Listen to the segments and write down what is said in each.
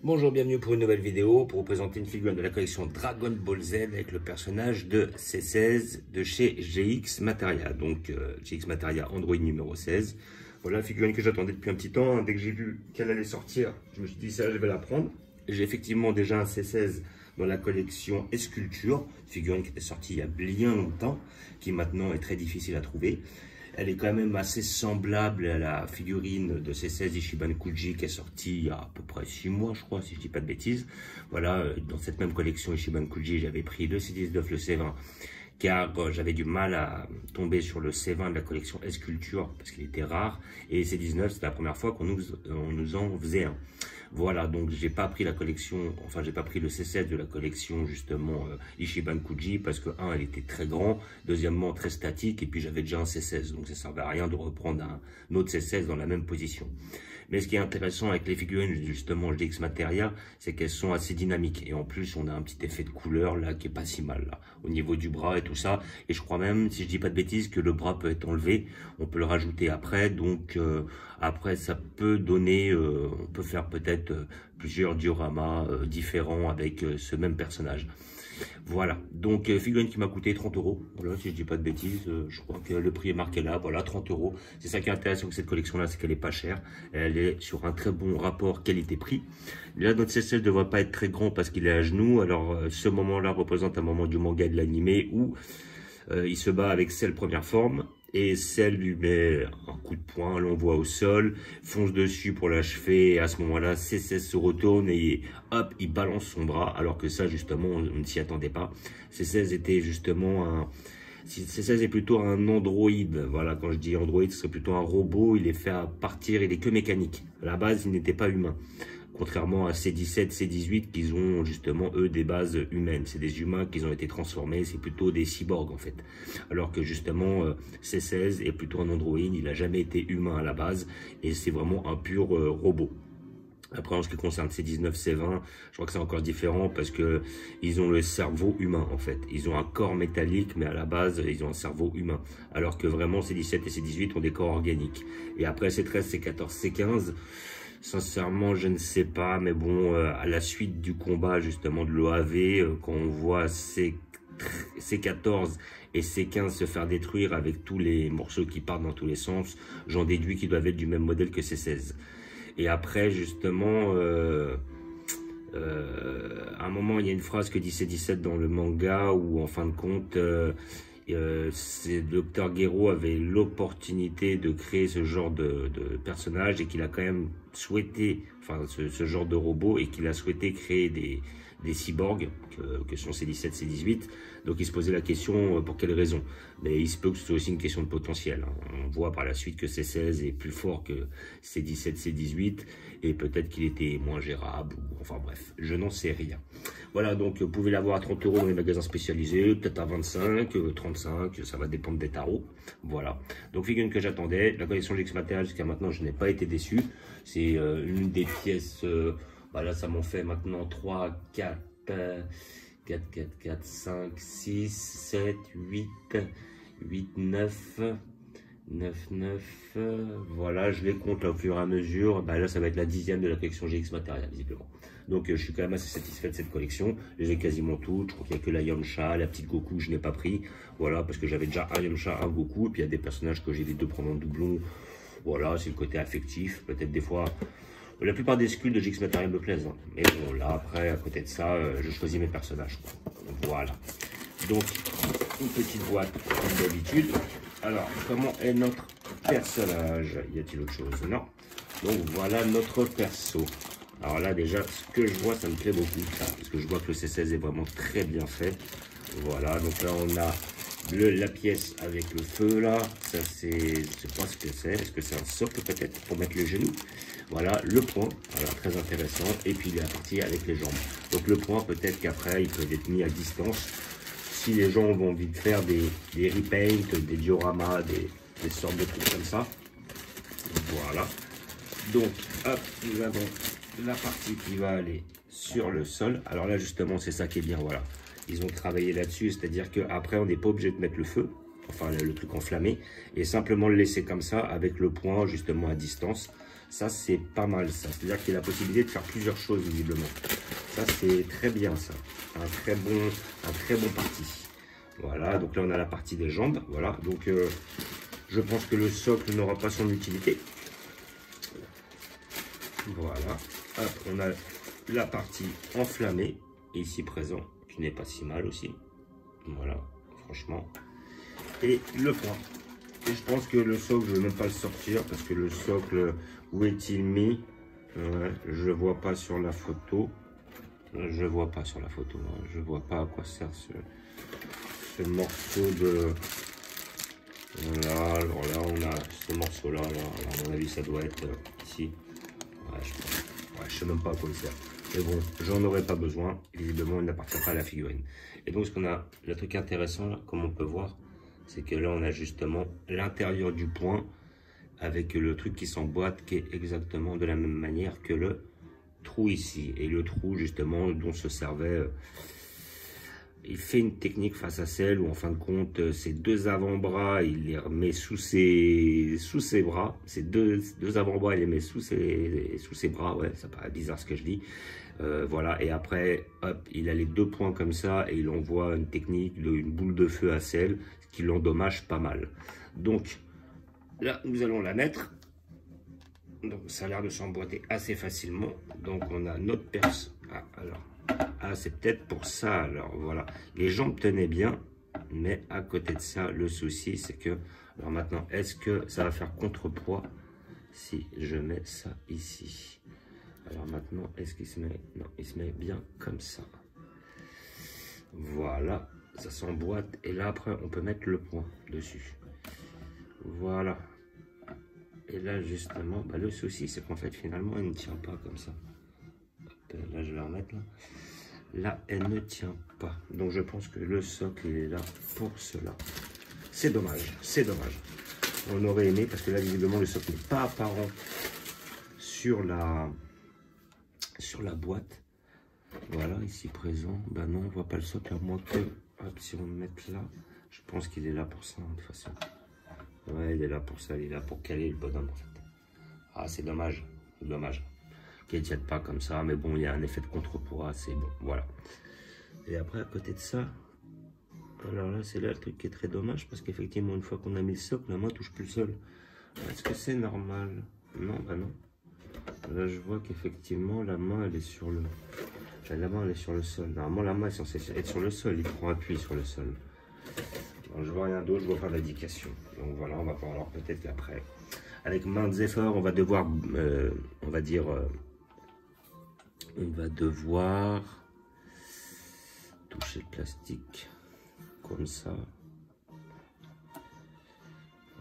Bonjour, bienvenue pour une nouvelle vidéo pour vous présenter une figurine de la collection Dragon Ball Z avec le personnage de C16 de chez GX Materia, donc GX Materia Android numéro 16. Voilà la figurine que j'attendais depuis un petit temps, hein. Dès que j'ai vu qu'elle allait sortir, je me suis dit ça, je vais la prendre. J'ai effectivement déjà un C16 dans la collection Esculture, figurine qui était sortie il y a bien longtemps, qui maintenant est très difficile à trouver. Elle est quand même assez semblable à la figurine de C16 Ichiban Kuji qui est sortie il y a à peu près 6 mois, je crois, si je dis pas de bêtises. Voilà, dans cette même collection Ichiban Kuji, j'avais pris le C19, le C20, car j'avais du mal à tomber sur le C20 de la collection Esculture parce qu'il était rare. Et C19, c'était la première fois qu'on nous en faisait un. Voilà, donc j'ai pas pris la collection, enfin j'ai pas pris le C7 de la collection justement Ichiban Kuji parce que un, elle était très grand, deuxièmement très statique et puis j'avais déjà un C16, donc ça servait à rien de reprendre un autre C16 dans la même position. Mais ce qui est intéressant avec les figurines justement GX Materia, c'est qu'elles sont assez dynamiques et en plus on a un petit effet de couleur là qui est pas si mal là, au niveau du bras et tout ça. Et je crois même, si je dis pas de bêtises, que le bras peut être enlevé, on peut le rajouter après, donc après ça peut donner, on peut faire peut-être plusieurs dioramas différents avec ce même personnage. Voilà, donc figurine qui m'a coûté 30 €, voilà, si je dis pas de bêtises, je crois que le prix est marqué là, voilà, 30 €. C'est ça qui est intéressant avec cette collection-là, c'est qu'elle est pas chère, elle est sur un très bon rapport qualité-prix. Là, notre C16 ne devrait pas être très grand parce qu'il est à genoux, alors ce moment-là représente un moment du manga et de l'animé où il se bat avec Cell première forme, et Cell lui met un coup de poing, l'envoie au sol, fonce dessus pour l'achever, et à ce moment-là, C16 se retourne et hop, il balance son bras, alors que ça, justement, on ne s'y attendait pas. C16 était justement un... C16 est plutôt un androïde, voilà, quand je dis androïde, ce serait plutôt un robot, il est fait à partir, il est que mécanique. À la base, il n'était pas humain. Contrairement à C17, C18, qui ont justement, eux, des bases humaines. C'est des humains qui ont été transformés, c'est plutôt des cyborgs, en fait. Alors que justement, C16 est plutôt un androïde, il n'a jamais été humain à la base, et c'est vraiment un pur robot. Après, en ce qui concerne C19, C20, je crois que c'est encore différent parce que ils ont le cerveau humain, en fait. Ils ont un corps métallique, mais à la base, ils ont un cerveau humain. Alors que vraiment, C17 et C18 ont des corps organiques. Et après, C13, C14, C15... sincèrement, je ne sais pas, mais bon, à la suite du combat justement de l'OAV, quand on voit C14 et C15 se faire détruire avec tous les morceaux qui partent dans tous les sens, j'en déduis qu'ils doivent être du même modèle que C16. Et après, justement, à un moment, il y a une phrase que dit C17 dans le manga où, en fin de compte, Dr Gero avait l'opportunité de créer ce genre de personnage et qu'il a quand même souhaité, enfin ce genre de robot, et qu'il a souhaité créer des cyborgs que sont C17, C18. Donc il se posait la question pour quelle raison. Mais il se peut que c'est aussi une question de potentiel, hein. On voit par la suite que C16 est plus fort que C17, C18 et peut-être qu'il était moins gérable, ou, enfin bref, je n'en sais rien. Voilà, donc vous pouvez l'avoir à 30 € dans les magasins spécialisés, peut-être à 25, 35, ça va dépendre des tarots. Voilà, donc figurine que j'attendais, la collection GX Materia jusqu'à maintenant je n'ai pas été déçu. C'est une des pièces, là ça m'en fait maintenant 3, 4, 5, 6, 7, 8, 9, 9, voilà, je les compte là, au fur et à mesure. Là, ça va être la 10e de la collection GX Materia, visiblement. Donc, je suis quand même assez satisfait de cette collection. Je les ai quasiment toutes. Je crois qu'il n'y a que la Yamcha, la petite Goku que je n'ai pas pris. Voilà, parce que j'avais déjà un Yamcha, un Goku. Et puis, il y a des personnages que j'ai les deux prendre en doublon. Voilà, c'est le côté affectif. Peut-être des fois, la plupart des sculpts de GX Materia me plaisent, hein. Mais bon, là, après, à côté de ça, je choisis mes personnages, quoi. Voilà. Donc, une petite boîte, comme d'habitude. Alors, comment est notre personnage? Y a-t-il autre chose? Non. Donc, voilà notre perso. Alors là, déjà, ce que je vois, ça me plaît beaucoup, ça, parce que je vois que le C16 est vraiment très bien fait. Voilà, donc là, on a la pièce avec le feu, là. Ça, c'est, je sais pas ce que c'est. Est-ce que c'est un socle, peut-être, pour mettre le genou? Voilà, le point, voilà, très intéressant. Et puis, la partie avec les jambes. Donc, le point, peut-être qu'après, il peut être mis à distance. Si les gens ont envie de faire des repaints, des dioramas, des sortes de trucs comme ça. Voilà. Donc, hop, nous avons la partie qui va aller sur le sol. Alors là, justement, c'est ça qui est bien, voilà. Ils ont travaillé là-dessus, c'est-à-dire qu'après, on n'est pas obligé de mettre le feu, enfin le truc enflammé, et simplement le laisser comme ça, avec le point justement à distance. Ça, c'est pas mal, ça. C'est-à-dire qu'il y a la possibilité de faire plusieurs choses, visiblement. Ça, c'est très bien, ça. Un très bon parti. Voilà, donc là, on a la partie des jambes. Voilà, donc je pense que le socle n'aura pas son utilité. Voilà. Hop, on a la partie enflammée, ici présent, qui n'est pas si mal aussi. Voilà, franchement. Et le point. Et je pense que le socle, je ne vais même pas le sortir parce que le socle, où est-il mis? Ouais, je vois pas sur la photo. Je vois pas sur la photo. Hein. Je vois pas à quoi sert ce morceau de. Voilà, alors là, on a ce morceau-là. Alors, à mon avis, ça doit être ici. Ouais, je sais même pas à quoi il sert. Mais bon, j'en aurais pas besoin. Évidemment, il n'appartient pas à la figurine. Et donc, ce qu'on a, le truc intéressant, là, comme on peut voir, c'est que là, on a justement l'intérieur du point avec le truc qui s'emboîte, qui est exactement de la même manière que le trou ici. Et le trou, justement, dont se servait... il fait une technique face à celle où, en fin de compte, ses deux avant-bras, il les remet sous ses bras. Ses deux avant-bras, il les met sous ses bras. Ouais, ça paraît bizarre ce que je dis. Voilà, et après, hop, il a les deux points comme ça et il envoie une technique, une boule de feu à celle, ce qui l'endommage pas mal. Donc, là, nous allons la mettre. Donc, ça a l'air de s'emboîter assez facilement. Donc, on a notre perce. Ah, alors... Ah, c'est peut-être pour ça, alors voilà. Les jambes tenaient bien, mais à côté de ça, le souci, c'est que... Alors maintenant, est-ce que ça va faire contrepoids si je mets ça ici? Alors maintenant, est-ce qu'il se met... Non, il se met bien comme ça. Voilà, ça s'emboîte. Et là, après, on peut mettre le point dessus. Voilà. Et là, justement, bah, le souci, c'est qu'en fait, finalement, elle ne tient pas comme ça. Là, je vais remettre là. Là, elle ne tient pas. Donc, je pense que le socle, il est là pour cela. C'est dommage, c'est dommage. On aurait aimé, parce que là, visiblement, le socle n'est pas apparent sur la boîte. Voilà, ici présent. Ben non, on voit pas le socle, à moins que... Hop, si on le met là, je pense qu'il est là pour ça, de toute façon. Ouais, il est là pour ça, il est là pour caler le bonhomme, en fait. Ah, c'est dommage, c'est dommage. Qu'elle ne tienne pas comme ça, mais bon, il y a un effet de contrepoids, c'est bon, voilà. Et après, à côté de ça, alors là, c'est là le truc qui est très dommage, parce qu'effectivement, une fois qu'on a mis le socle, la main touche plus le sol. Est-ce que c'est normal? Non, bah non. Là, je vois qu'effectivement, la main, elle est sur le... La main, elle est sur le sol. Normalement, la main est censée être sur le sol, il prend appui sur le sol. Alors, je vois rien d'autre, je vois pas d'indication. Donc voilà, on va voir, alors peut-être qu'après, avec maintes efforts, on va devoir, on va dire... on va devoir toucher le plastique comme ça.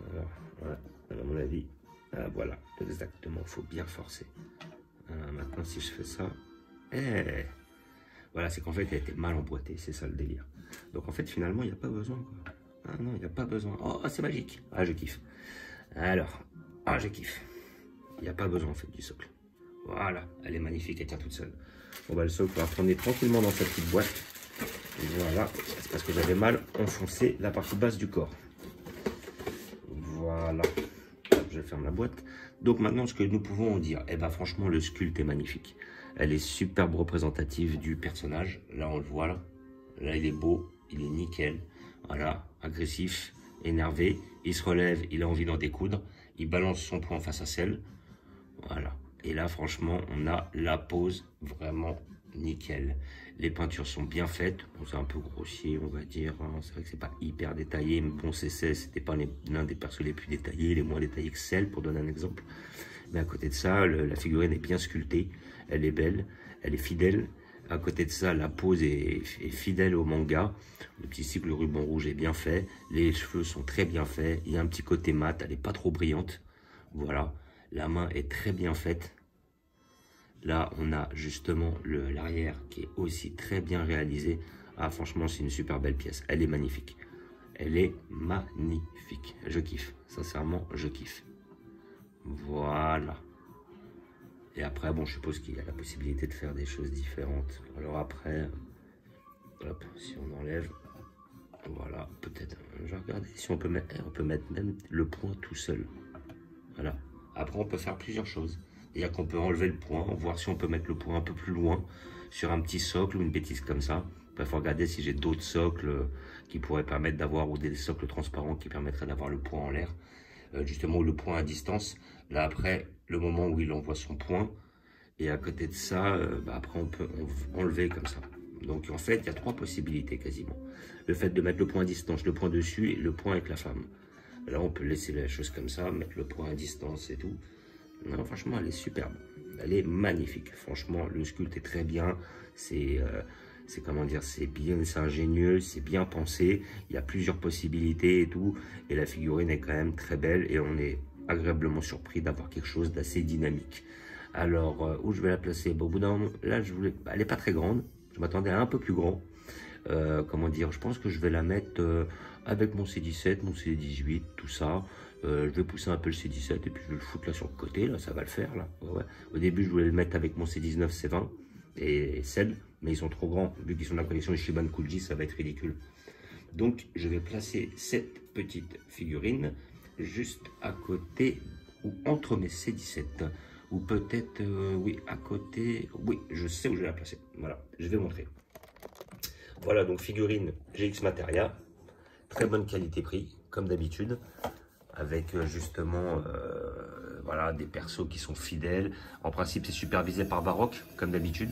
Voilà, voilà, à mon avis. Ah, voilà, exactement, il faut bien forcer. Voilà, maintenant, si je fais ça, voilà, c'est qu'en fait, elle était mal emboîtée, c'est ça le délire. Donc en fait, finalement, il n'y a pas besoin, quoi. Ah non, il n'y a pas besoin. Oh, c'est magique. Ah, je kiffe. Alors, ah, je kiffe. Il n'y a pas besoin, en fait, du socle. Voilà, elle est magnifique, elle tient toute seule. On va le socle, on va retourner tranquillement dans sa petite boîte. Voilà, c'est parce que j'avais mal enfoncé la partie basse du corps. Voilà, je ferme la boîte. Donc maintenant, ce que nous pouvons en dire, eh ben franchement, le sculpte est magnifique. Elle est superbe représentative du personnage. Là, on le voit, là. Là, il est beau, il est nickel. Voilà, agressif, énervé. Il se relève, il a envie d'en découdre. Il balance son poing face à celle. Voilà. Et là, franchement, on a la pose vraiment nickel. Les peintures sont bien faites. Bon, c'est un peu grossier, on va dire. Hein. C'est vrai que c'est pas hyper détaillé. Mais bon, C16, c'était pas l'un des persos les plus détaillés, les moins détaillés que celle, pour donner un exemple. Mais à côté de ça, la figurine est bien sculptée. Elle est belle, elle est fidèle. À côté de ça, la pose est fidèle au manga. Le petit cycle ruban rouge est bien fait. Les cheveux sont très bien faits. Il y a un petit côté mat, elle n'est pas trop brillante. Voilà. La main est très bien faite. Là, on a justement l'arrière qui est aussi très bien réalisé. Ah, franchement, c'est une super belle pièce. Elle est magnifique. Elle est magnifique. Je kiffe. Sincèrement, je kiffe. Voilà. Et après, bon, je suppose qu'il y a la possibilité de faire des choses différentes. Alors après, hop, si on enlève, voilà, peut-être, je vais regarder si on peut mettre même le point tout seul. Voilà. Après, on peut faire plusieurs choses. C'est-à-dire qu'on peut enlever le point, voir si on peut mettre le point un peu plus loin sur un petit socle ou une bêtise comme ça. Il faut regarder si j'ai d'autres socles qui pourraient permettre d'avoir, ou des socles transparents qui permettraient d'avoir le point en l'air. Justement, le point à distance. Là, après, le moment où il envoie son point. Et à côté de ça, après, on peut enlever comme ça. Donc, en fait, il y a 3 possibilités quasiment. Le fait de mettre le point à distance, le point dessus et le point avec la femme. Là, on peut laisser la chose comme ça, mettre le point à distance et tout. Non, franchement, elle est superbe. Elle est magnifique. Franchement, le sculpte est très bien. C'est comment dire, c'est bien, c'est ingénieux, c'est bien pensé. Il y a plusieurs possibilités et tout. Et la figurine est quand même très belle et on est agréablement surpris d'avoir quelque chose d'assez dynamique. Alors, où je vais la placer? Bon, au bout d'un moment, là, elle n'est pas très grande. Je m'attendais à un peu plus grand. Comment dire? Je pense que je vais la mettre avec mon C17, mon C18, tout ça. Je vais pousser un peu le C17 et puis je vais le foutre là sur le côté. Là, ça va le faire. Là. Ouais. Au début, je voulais le mettre avec mon C19, C20 et celle, mais ils sont trop grands. Vu qu'ils sont de la collection Ishiban Kuji, ça va être ridicule. Donc, je vais placer cette petite figurine juste à côté ou entre mes C17. Ou peut-être, oui, à côté. Oui, je sais où je vais la placer. Voilà, je vais montrer. Voilà, donc figurine GX Materia. Très bonne qualité-prix, comme d'habitude. Avec justement, voilà, des persos qui sont fidèles. En principe, c'est supervisé par Baroque, comme d'habitude.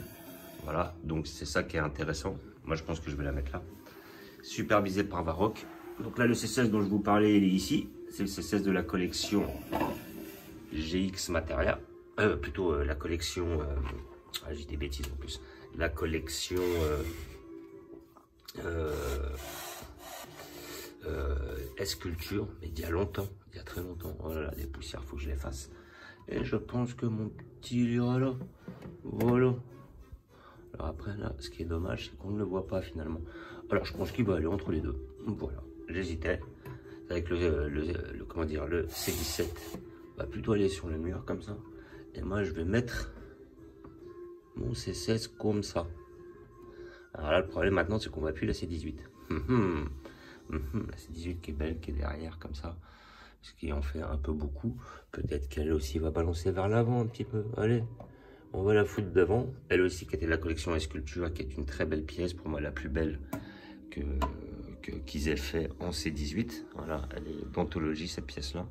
Voilà, donc c'est ça qui est intéressant. Moi, je pense que je vais la mettre là. Supervisé par Baroque. Donc là, le C16 dont je vous parlais, il est ici. C'est le C16 de la collection GX Materia. Plutôt la collection, j'ai des bêtises en plus, la collection Esculture, mais il y a longtemps, il y a très longtemps. Oh là là, des poussières, faut que je les fasse. Et je pense que mon petit il ira là. Voilà. Alors après là, ce qui est dommage, c'est qu'on ne le voit pas finalement. Alors je pense qu'il va aller entre les deux. Voilà, j'hésitais. Avec comment dire, le C17 va plutôt aller sur le mur comme ça. Et moi, je vais mettre mon C16 comme ça. Alors là, le problème maintenant, c'est qu'on va plus la C18. La C18 qui est belle, qui est derrière, comme ça. Ce qui en fait un peu beaucoup. Peut-être qu'elle aussi va balancer vers l'avant un petit peu. Allez, on va la foutre devant. Elle aussi, qui était de la collection Esculture, qui est une très belle pièce. Pour moi, la plus belle qu'ils aient fait en C18. Voilà, elle est d'anthologie, cette pièce-là.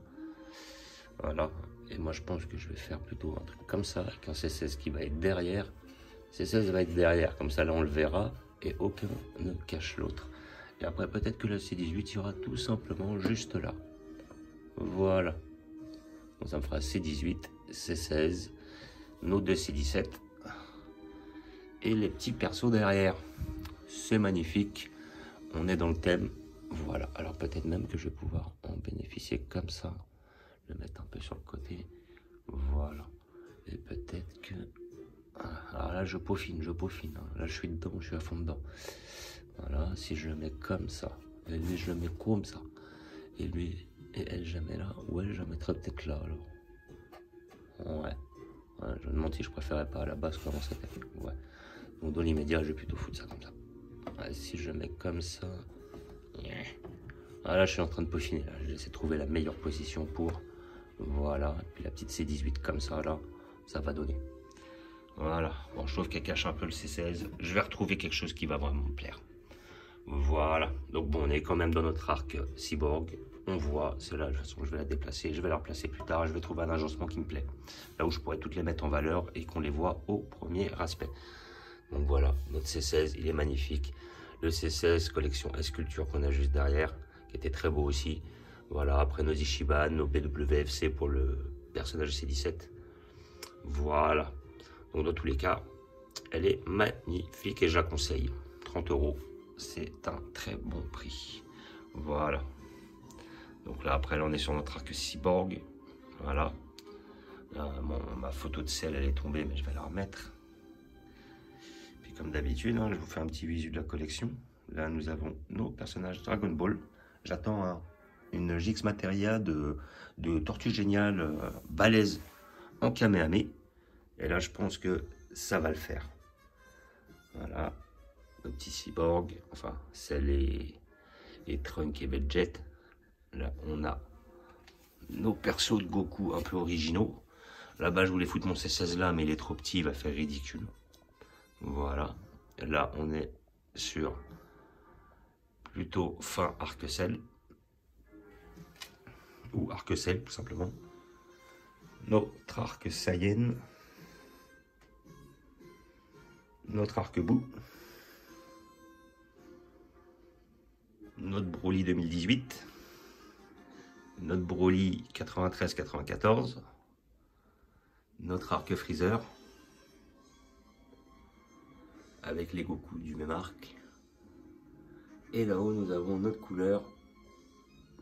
Voilà. Et moi, je pense que je vais faire plutôt un truc comme ça, avec un C16 qui va être derrière. C16 va être derrière, comme ça, là, on le verra, et aucun ne cache l'autre. Et après, peut-être que le C18 sera tout simplement juste là. Voilà. Donc, ça me fera C18, C16, nos deux C17, et les petits persos derrière. C'est magnifique. On est dans le thème. Voilà. Alors, peut-être même que je vais pouvoir en bénéficier comme ça. Le mettre un peu sur le côté, voilà, et peut-être que, alors là je peaufine, hein. Là je suis dedans, je suis à fond dedans, voilà, si je le mets comme ça, et lui je le mets comme ça, et lui, et elle je la mets là, ou elle je la mettrais peut-être là, alors, ouais, je me demande si je préférais pas à la base comment ça fait, ouais, donc dans l'immédiat je vais plutôt foutre ça comme ça, ouais, si je le mets comme ça, yeah. Ah, là je suis en train de peaufiner, là j'essaie de trouver la meilleure position pour... Voilà, et puis la petite C18 comme ça, là, ça va donner. Voilà, bon, je trouve qu'elle cache un peu le C16. Je vais retrouver quelque chose qui va vraiment me plaire. Voilà, donc bon, on est quand même dans notre arc cyborg. On voit, c'est là, de toute façon, je vais la déplacer. Je vais la replacer plus tard. Je vais trouver un agencement qui me plaît. Là où je pourrais toutes les mettre en valeur et qu'on les voit au premier aspect. Donc voilà, notre C16, il est magnifique. Le C16 collection Esculture qu'on a juste derrière, qui était très beau aussi. Voilà, après nos Ishiban, nos BWFC pour le personnage C17. Voilà. Donc dans tous les cas, elle est magnifique et je la conseille. 30 €, c'est un très bon prix. Voilà. Donc là, après, là, on est sur notre arc cyborg. Voilà. Là, ma photo de sel, elle est tombée, mais je vais la remettre. Puis comme d'habitude, hein, je vous fais un petit visu de la collection. Là, nous avons nos personnages Dragon Ball. J'attends une GX Materia de Tortue Géniale balèze en Kamehameha. Et là, je pense que ça va le faire. Voilà. Nos petits cyborgs. Enfin, c'est les Trunks et Vegeta. Là, on a nos persos de Goku un peu originaux. Là-bas, je voulais foutre mon C16 là, mais il est trop petit, il va faire ridicule. Voilà. Là, on est sur plutôt fin Arc-Cell. Ou Arc-Cell, tout simplement. Notre arc Saiyan. Notre arc-bout. Notre Broly 2018. Notre Broly 93-94. Notre arc Freezer. Avec les Goku du même arc. Et là-haut, nous avons notre couleur,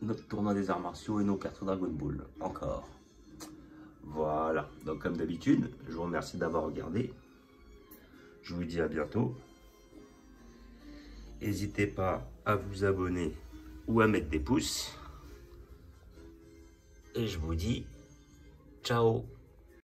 notre tournoi des arts martiaux et nos cartes Dragon Ball. Encore. Voilà. Donc, comme d'habitude, je vous remercie d'avoir regardé. Je vous dis à bientôt. N'hésitez pas à vous abonner ou à mettre des pouces. Et je vous dis ciao.